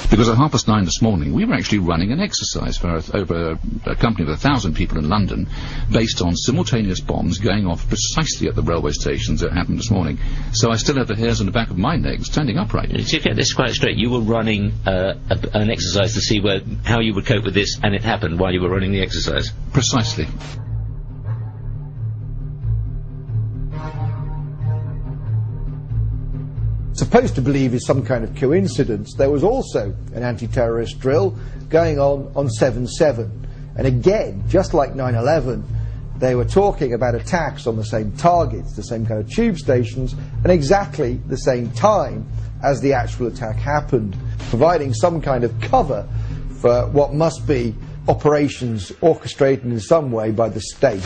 Because at 9:30 this morning, we were actually running an exercise for over a company of 1,000 people in London, based on simultaneous bombs going off precisely at the railway stations that happened this morning. So I still have the hairs on the back of my neck standing upright. To get this quite straight, you were running an exercise to see how you would cope with this, and it happened while you were running the exercise? Precisely. Supposed to believe is some kind of coincidence, there was also an anti-terrorist drill going on 7/7. And again, just like 9/11, they were talking about attacks on the same targets, the same kind of tube stations, and exactly the same time as the actual attack happened, providing some kind of cover for what must be operations orchestrated in some way by the state.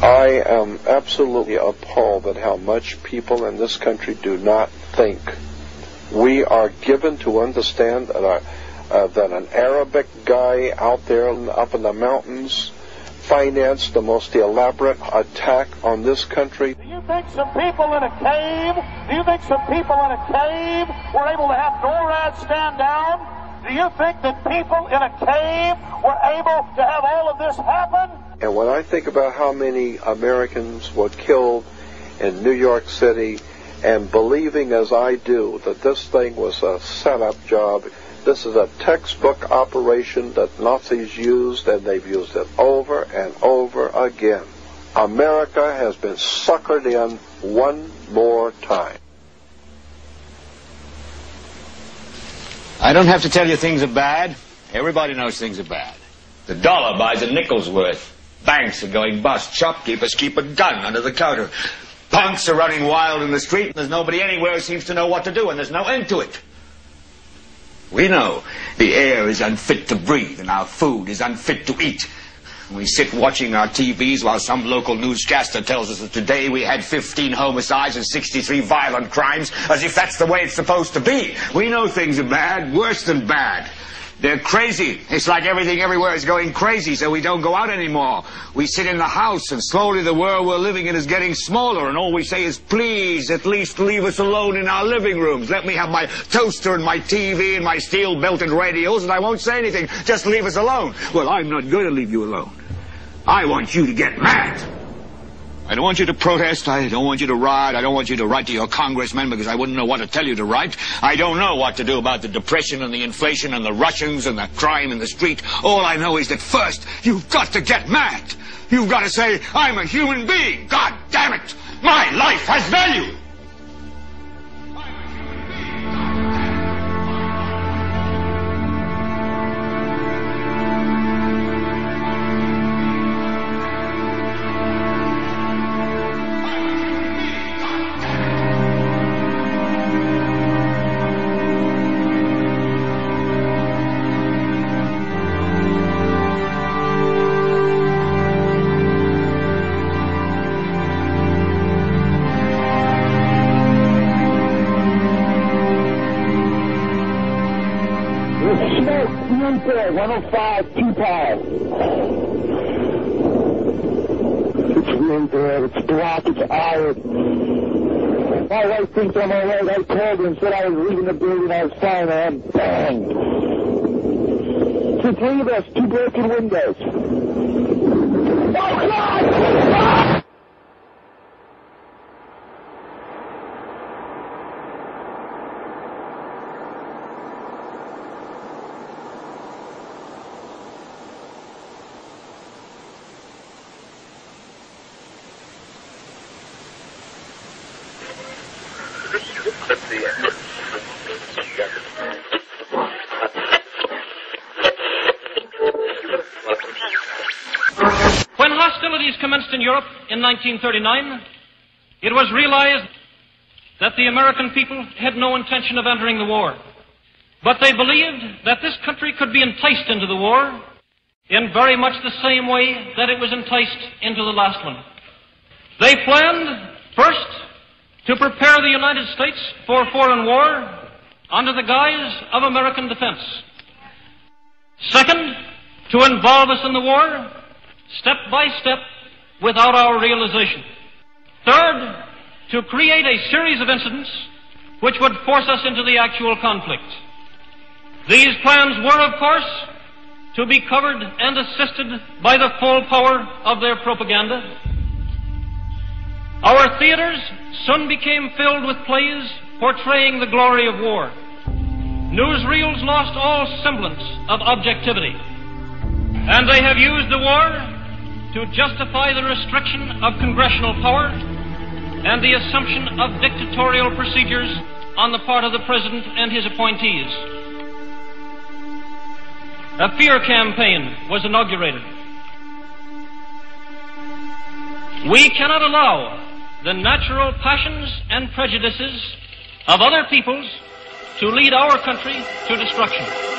I am absolutely appalled at how much people in this country do not think. We are given to understand that an Arabic guy out there up in the mountains financed the most elaborate attack on this country. Do you think some people in a cave, were able to have NORAD stand down? Do you think that people in a cave were able to have all of this happen? And when I think about how many Americans were killed in New York City, and believing as I do that this thing was a setup job, this is a textbook operation that Nazis used, and they've used it over and over again. America has been suckered in one more time. I don't have to tell you things are bad. Everybody knows things are bad. The dollar buys a nickel's worth. Banks are going bust. Shopkeepers keep a gun under the counter. Punks are running wild in the street, and there's nobody anywhere who seems to know what to do, and there's no end to it. We know the air is unfit to breathe, and our food is unfit to eat. We sit watching our TVs while some local newscaster tells us that today we had 15 homicides and 63 violent crimes, as if that's the way it's supposed to be. We know things are bad, worse than bad. They're crazy. It's like everything everywhere is going crazy, so we don't go out anymore. We sit in the house, and slowly the world we're living in is getting smaller, and all we say is, please, at least leave us alone in our living rooms. Let me have my toaster and my TV and my steel-belted radios, and I won't say anything. Just leave us alone. Well, I'm not going to leave you alone. I want you to get mad. I don't want you to protest. I don't want you to riot. I don't want you to write to your congressmen, because I wouldn't know what to tell you to write. I don't know what to do about the depression and the inflation and the Russians and the crime in the street. All I know is that first, you've got to get mad. You've got to say, I'm a human being. God damn it. My life has value. There, 105, 2 power. It's really there, it's black, it's iron. My wife thinks I'm alright. I called her and said I was leaving the building, I was fine, and bang. It's the 3 of us, 2 broken windows. Oh, God! hostilities commenced in Europe in 1939, it was realized that the American people had no intention of entering the war. But they believed that this country could be enticed into the war in very much the same way that it was enticed into the last one. They planned, first, to prepare the United States for foreign war under the guise of American defense. Second, to involve us in the war, step by step, without our realization. Third, to create a series of incidents which would force us into the actual conflict. These plans were, of course, to be covered and assisted by the full power of their propaganda. Our theaters soon became filled with plays portraying the glory of war. Newsreels lost all semblance of objectivity, and they have used the war to justify the restriction of congressional power and the assumption of dictatorial procedures on the part of the President and his appointees. A fear campaign was inaugurated. We cannot allow the natural passions and prejudices of other peoples to lead our country to destruction.